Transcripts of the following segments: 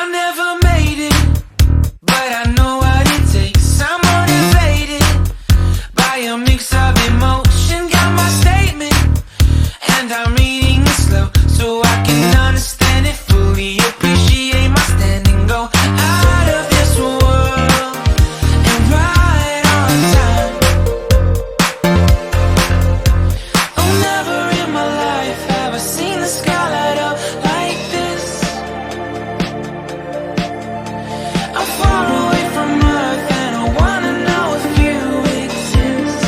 I never made it, but I know what it takes. I'm motivated by a mix of emotion. Got my statement, and I'm reading it slow so I can understand it fully. Appreciate my standing, go out of this world and right on time. Oh, never in my life have I seen the sky light up like this. I'm far away from Earth and I wanna know if you exist.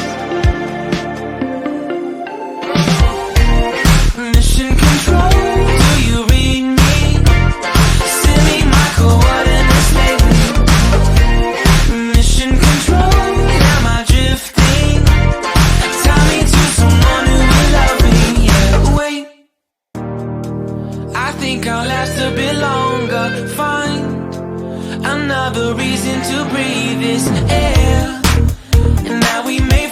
Mission control, do you read me? Send me my coordinates lately. Mission control, am I drifting? Tie me to someone who will love me. Yeah, wait, I think I'll last a bit longer. Find another reason to breathe this air, and now we may